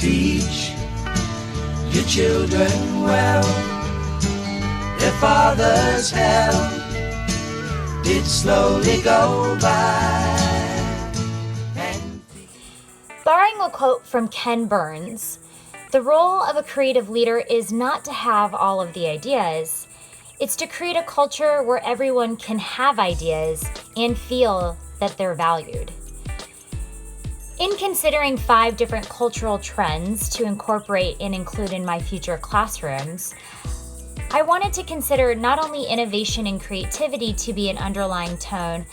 Teach your children well. Their father's help did slowly go by. Borrowing a quote from Ken Burns, the role of a creative leader is not to have all of the ideas. It's to create a culture where everyone can have ideas and feel that they're valued. In considering 5 different cultural trends to incorporate and include in my future classrooms, I wanted to consider not only innovation and creativity to be an underlying tone,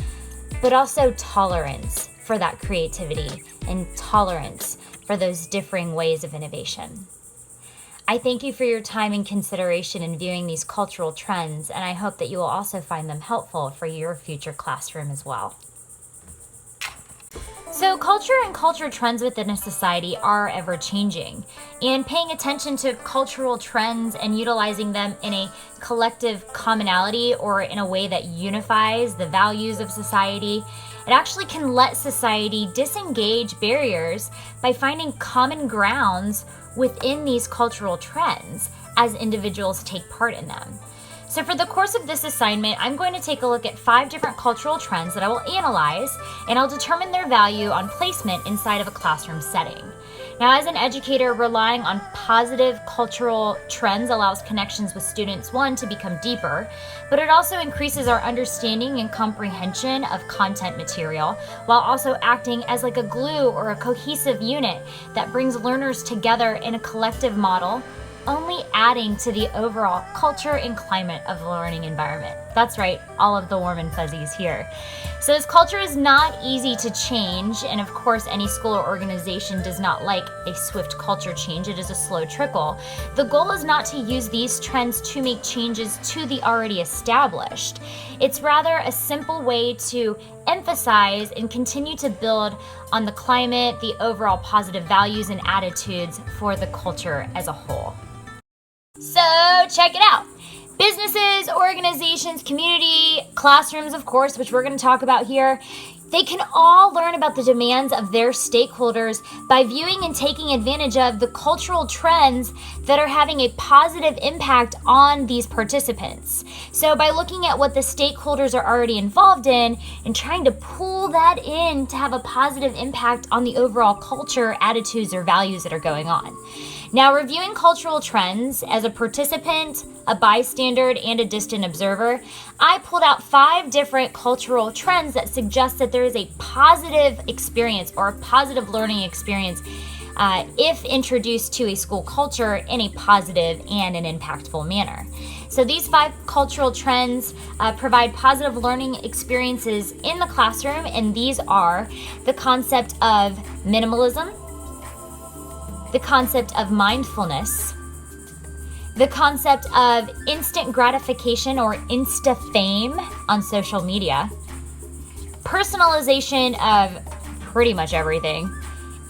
but also tolerance for that creativity and tolerance for those differing ways of innovation. I thank you for your time and consideration in viewing these cultural trends, and I hope that you will also find them helpful for your future classroom as well. So culture and culture trends within a society are ever changing, and paying attention to cultural trends and utilizing them in a collective commonality or in a way that unifies the values of society, it actually can let society disengage barriers by finding common grounds within these cultural trends as individuals take part in them. So for the course of this assignment, I'm going to take a look at 5 different cultural trends that I will analyze, and I'll determine their value on placement inside of a classroom setting. Now, as an educator, relying on positive cultural trends allows connections with students, one, to become deeper, but it also increases our understanding and comprehension of content material, while also acting as like a glue or a cohesive unit that brings learners together in a collective model, only adding to the overall culture and climate of the learning environment. That's right, all of the warm and fuzzies here. So this culture is not easy to change, and of course any school or organization does not like a swift culture change. It is a slow trickle. The goal is not to use these trends to make changes to the already established. It's rather a simple way to emphasize and continue to build on the climate, the overall positive values and attitudes for the culture as a whole. So check it out. Businesses, organizations, community, classrooms, of course, which we're going to talk about here, they can all learn about the demands of their stakeholders by viewing and taking advantage of the cultural trends that are having a positive impact on these participants. So by looking at what the stakeholders are already involved in and trying to pull that in to have a positive impact on the overall culture, attitudes, or values that are going on. Now, reviewing cultural trends as a participant, a bystander, and a distant observer, I pulled out 5 different cultural trends that suggest that there is a positive experience or a positive learning experience if introduced to a school culture in a positive and an impactful manner. So these 5 cultural trends provide positive learning experiences in the classroom, and these are the concept of minimalism, the concept of mindfulness, the concept of instant gratification or insta-fame on social media, personalization of pretty much everything,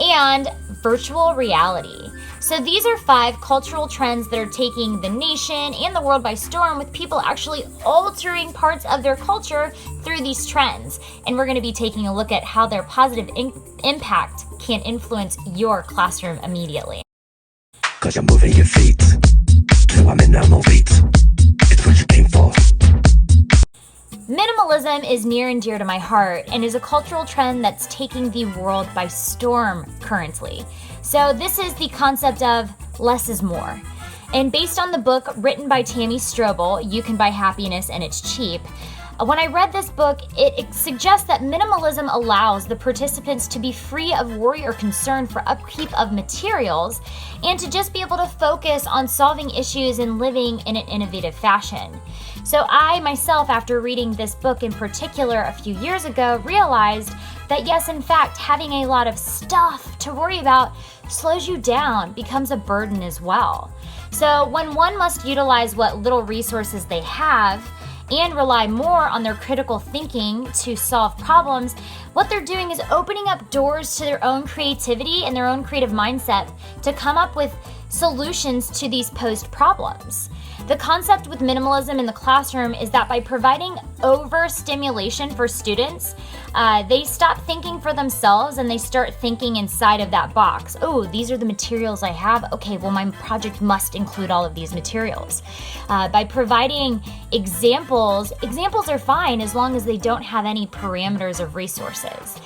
and virtual reality. So these are 5 cultural trends that are taking the nation and the world by storm, with people actually altering parts of their culture through these trends. And we're going to be taking a look at how their positive impact can influence your classroom immediately. 'Cause you're moving your feet to a minimal beat. It's what you came for. Minimalism is near and dear to my heart and is a cultural trend that's taking the world by storm currently. So this is the concept of less is more. And based on the book written by Tammy Strobel, You Can Buy Happiness and It's Cheap, when I read this book, it suggests that minimalism allows the participants to be free of worry or concern for upkeep of materials and to just be able to focus on solving issues and living in an innovative fashion. So I myself, after reading this book in particular a few years ago, realized that yes, in fact, having a lot of stuff to worry about slows you down, becomes a burden as well. So when one must utilize what little resources they have and rely more on their critical thinking to solve problems, what they're doing is opening up doors to their own creativity and their own creative mindset to come up with solutions to these posed problems. The concept with minimalism in the classroom is that by providing overstimulation for students, they stop thinking for themselves and they start thinking inside of that box. Oh, these are the materials I have. Okay, well, my project must include all of these materials. By providing examples are fine as long as they don't have any parameters of resources.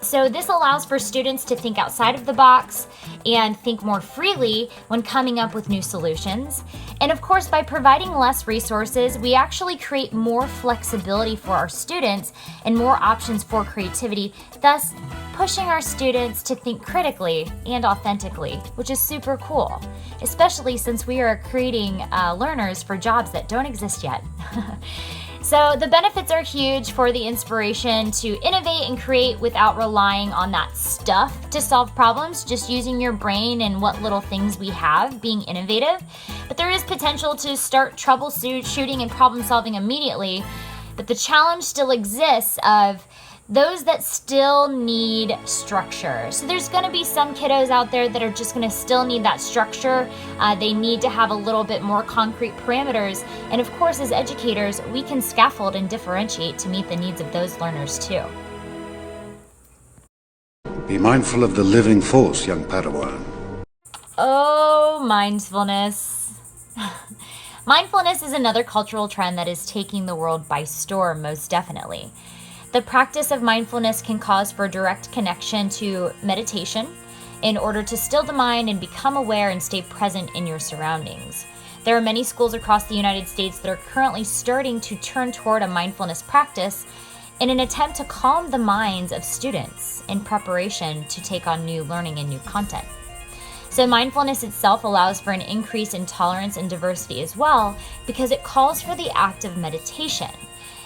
So this allows for students to think outside of the box and think more freely when coming up with new solutions. And of course, by providing less resources, we actually create more flexibility for our students and more options for creativity, thus pushing our students to think critically and authentically, which is super cool, especially since we are creating learners for jobs that don't exist yet. So the benefits are huge for the inspiration to innovate and create without relying on that stuff to solve problems, just using your brain and what little things we have, being innovative. But there is potential to start troubleshooting and problem solving immediately. But the challenge still exists of those that still need structure. So there's going to be some kiddos out there that are just going to still need that structure. They need to have a little bit more concrete parameters. And of course, as educators, we can scaffold and differentiate to meet the needs of those learners too. Be mindful of the living force, young Padawan. Oh, mindfulness. Mindfulness is another cultural trend that is taking the world by storm, most definitely. The practice of mindfulness can cause for a direct connection to meditation in order to still the mind and become aware and stay present in your surroundings. There are many schools across the United States that are currently starting to turn toward a mindfulness practice in an attempt to calm the minds of students in preparation to take on new learning and new content. So mindfulness itself allows for an increase in tolerance and diversity as well, because it calls for the act of meditation.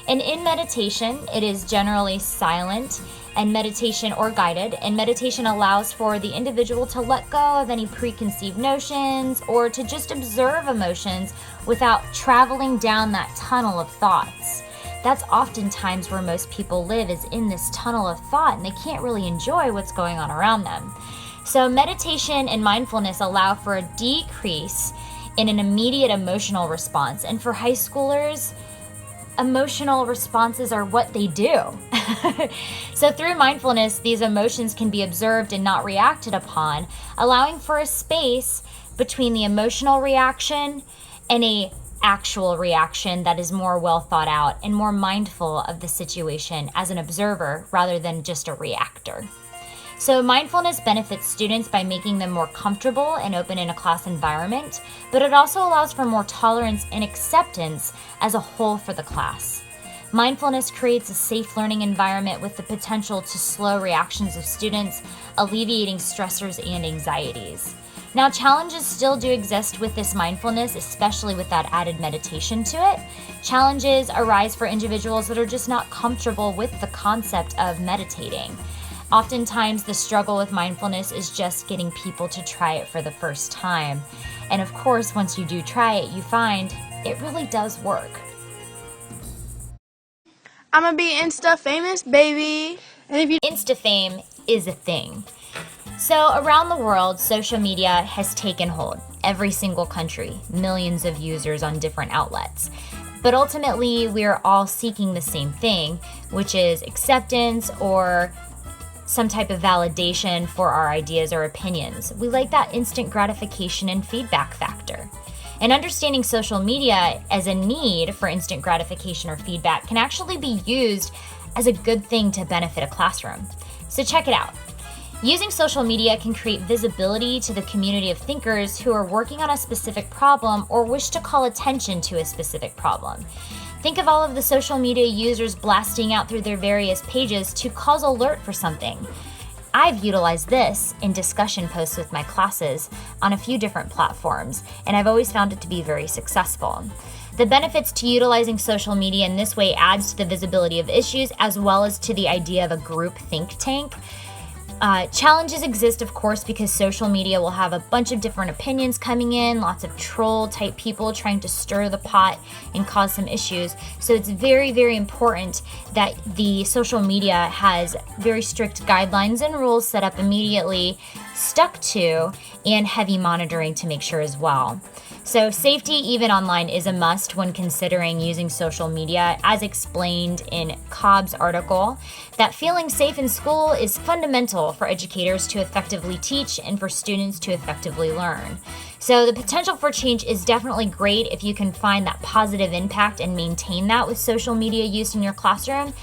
And in meditation, it is generally silent and meditation or guided, and meditation allows for the individual to let go of any preconceived notions or to just observe emotions without traveling down that tunnel of thoughts. That's oftentimes where most people live, is in this tunnel of thought, and they can't really enjoy what's going on around them. So meditation and mindfulness allow for a decrease in an immediate emotional response. And for high schoolers, emotional responses are what they do. So through mindfulness, these emotions can be observed and not reacted upon, allowing for a space between the emotional reaction and a actual reaction that is more well thought out and more mindful of the situation as an observer rather than just a reactor. So mindfulness benefits students by making them more comfortable and open in a class environment, but it also allows for more tolerance and acceptance as a whole for the class. Mindfulness creates a safe learning environment with the potential to slow reactions of students, alleviating stressors and anxieties. Now, challenges still do exist with this mindfulness, especially with that added meditation to it. Challenges arise for individuals that are just not comfortable with the concept of meditating. Oftentimes, the struggle with mindfulness is just getting people to try it for the first time. And of course, once you do try it, you find it really does work. I'm gonna be insta-famous, baby. Insta-fame is a thing. So around the world, social media has taken hold. Every single country, millions of users on different outlets. But ultimately, we're all seeking the same thing, which is acceptance or some type of validation for our ideas or opinions. We like that instant gratification and feedback factor. And understanding social media as a need for instant gratification or feedback can actually be used as a good thing to benefit a classroom. So check it out. Using social media can create visibility to the community of thinkers who are working on a specific problem or wish to call attention to a specific problem. Think of all of the social media users blasting out through their various pages to cause alert for something. I've utilized this in discussion posts with my classes on a few different platforms, and I've always found it to be very successful. The benefits to utilizing social media in this way adds to the visibility of issues as well as to the idea of a group think tank. Challenges exist, of course, because social media will have a bunch of different opinions coming in, lots of troll type people trying to stir the pot and cause some issues. So it's very, very important that the social media has very strict guidelines and rules set up immediately stuck to, and heavy monitoring to make sure as well. So safety, even online, is a must when considering using social media, as explained in Cobb's article, that feeling safe in school is fundamental for educators to effectively teach and for students to effectively learn. So the potential for change is definitely great if you can find that positive impact and maintain that with social media use in your classroom.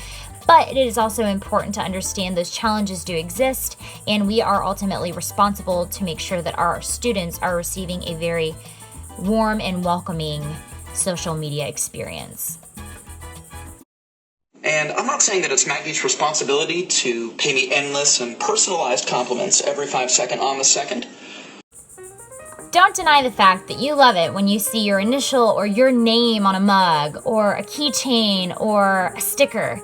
But it is also important to understand those challenges do exist, and we are ultimately responsible to make sure that our students are receiving a very warm and welcoming social media experience. And I'm not saying that it's Maggie's responsibility to pay me endless and personalized compliments every 5 seconds on the second. Don't deny the fact that you love it when you see your initial or your name on a mug or a keychain or a sticker.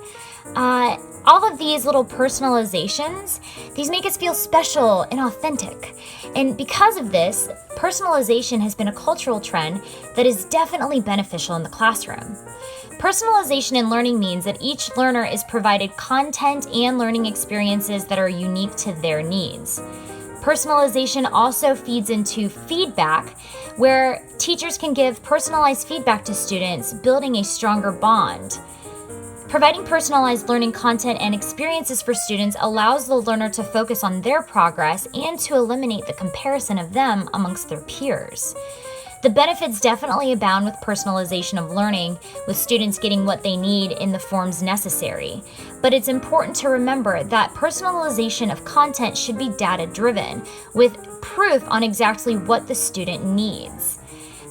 All of these little personalizations, these make us feel special and authentic. And because of this, personalization has been a cultural trend that is definitely beneficial in the classroom. Personalization in learning means that each learner is provided content and learning experiences that are unique to their needs. Personalization also feeds into feedback, where teachers can give personalized feedback to students, building a stronger bond. Providing personalized learning content and experiences for students allows the learner to focus on their progress and to eliminate the comparison of them amongst their peers. The benefits definitely abound with personalization of learning, with students getting what they need in the forms necessary. But it's important to remember that personalization of content should be data-driven, with proof on exactly what the student needs.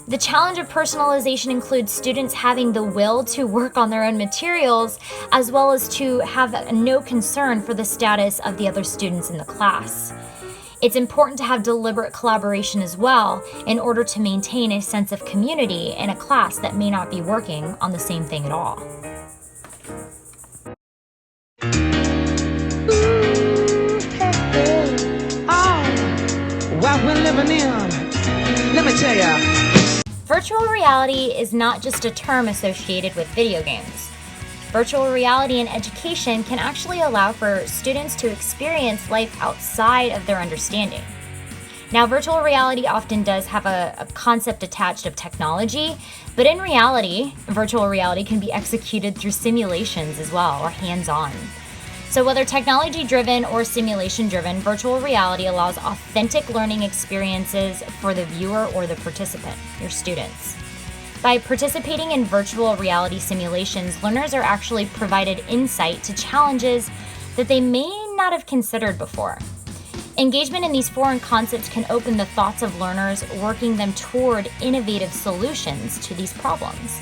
The challenge of personalization includes students having the will to work on their own materials, as well as to have no concern for the status of the other students in the class. It's important to have deliberate collaboration as well in order to maintain a sense of community in a class that may not be working on the same thing at all. What we're living in, let me tell ya. Virtual reality is not just a term associated with video games. Virtual reality in education can actually allow for students to experience life outside of their understanding. Now, virtual reality often does have a concept attached of technology, but in reality, virtual reality can be executed through simulations as well, or hands-on. So whether technology-driven or simulation-driven, virtual reality allows authentic learning experiences for the viewer or the participant, your students. By participating in virtual reality simulations, learners are actually provided insight to challenges that they may not have considered before. Engagement in these foreign concepts can open the thoughts of learners, working them toward innovative solutions to these problems.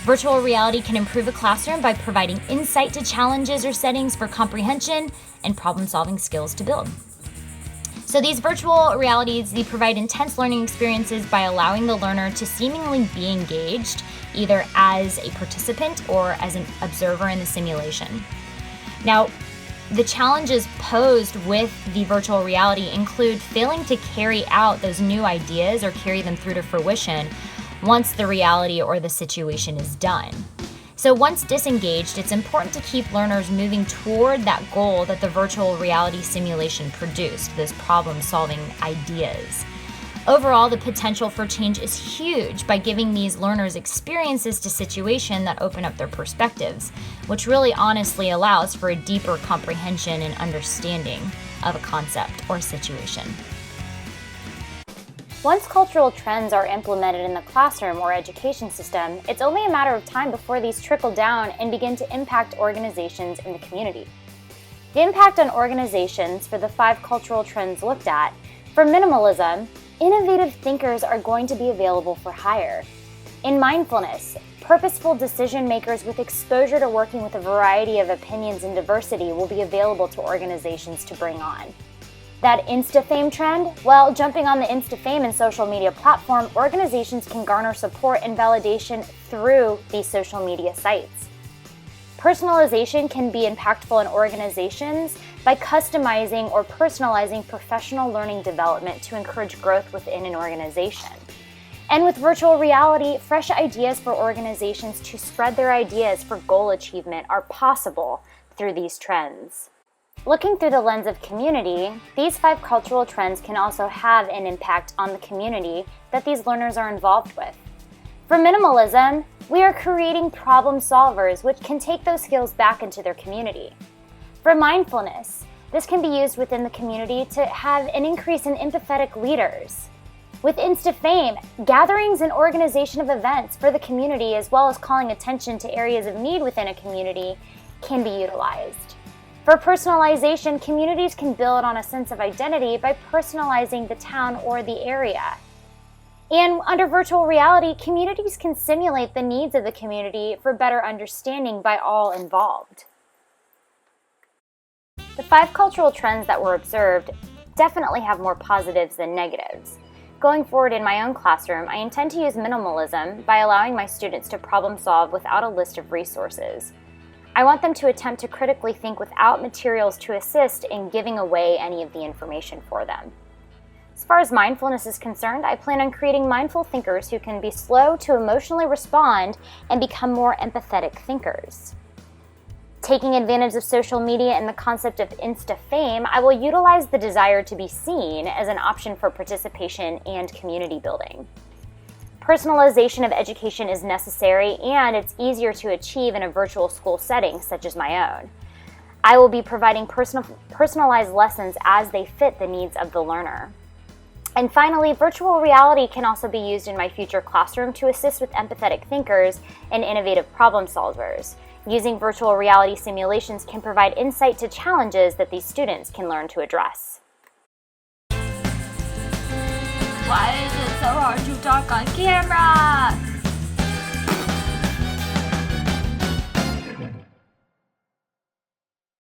Virtual reality can improve a classroom by providing insight to challenges or settings for comprehension and problem-solving skills to build. So these virtual realities, they provide intense learning experiences by allowing the learner to seemingly be engaged, either as a participant or as an observer in the simulation. Now, the challenges posed with the virtual reality include failing to carry out those new ideas or carry them through to fruition once the reality or the situation is done. So once disengaged, it's important to keep learners moving toward that goal that the virtual reality simulation produced, those problem-solving ideas. Overall, the potential for change is huge by giving these learners experiences to situations that open up their perspectives, which really honestly allows for a deeper comprehension and understanding of a concept or situation. Once cultural trends are implemented in the classroom or education system, it's only a matter of time before these trickle down and begin to impact organizations in the community. The impact on organizations for the 5 cultural trends looked at: for minimalism, innovative thinkers are going to be available for hire. In mindfulness, purposeful decision makers with exposure to working with a variety of opinions and diversity will be available to organizations to bring on. That insta-fame trend? Well, jumping on the insta-fame and social media platform, organizations can garner support and validation through these social media sites. Personalization can be impactful in organizations by customizing or personalizing professional learning development to encourage growth within an organization. And with virtual reality, fresh ideas for organizations to spread their ideas for goal achievement are possible through these trends. Looking through the lens of community, these 5 cultural trends can also have an impact on the community that these learners are involved with. For minimalism, we are creating problem solvers which can take those skills back into their community. For mindfulness, this can be used within the community to have an increase in empathetic leaders. With insta-fame, gatherings and organization of events for the community as well as calling attention to areas of need within a community can be utilized. For personalization, communities can build on a sense of identity by personalizing the town or the area. And under virtual reality, communities can simulate the needs of the community for better understanding by all involved. The 5 cultural trends that were observed definitely have more positives than negatives. Going forward in my own classroom, I intend to use minimalism by allowing my students to problem solve without a list of resources. I want them to attempt to critically think without materials to assist in giving away any of the information for them. As far as mindfulness is concerned, I plan on creating mindful thinkers who can be slow to emotionally respond and become more empathetic thinkers. Taking advantage of social media and the concept of insta-fame, I will utilize the desire to be seen as an option for participation and community building. Personalization of education is necessary and it's easier to achieve in a virtual school setting such as my own. I will be providing personalized lessons as they fit the needs of the learner. And finally, virtual reality can also be used in my future classroom to assist with empathetic thinkers and innovative problem solvers. Using virtual reality simulations can provide insight to challenges that these students can learn to address. Why is it so hard to talk on camera?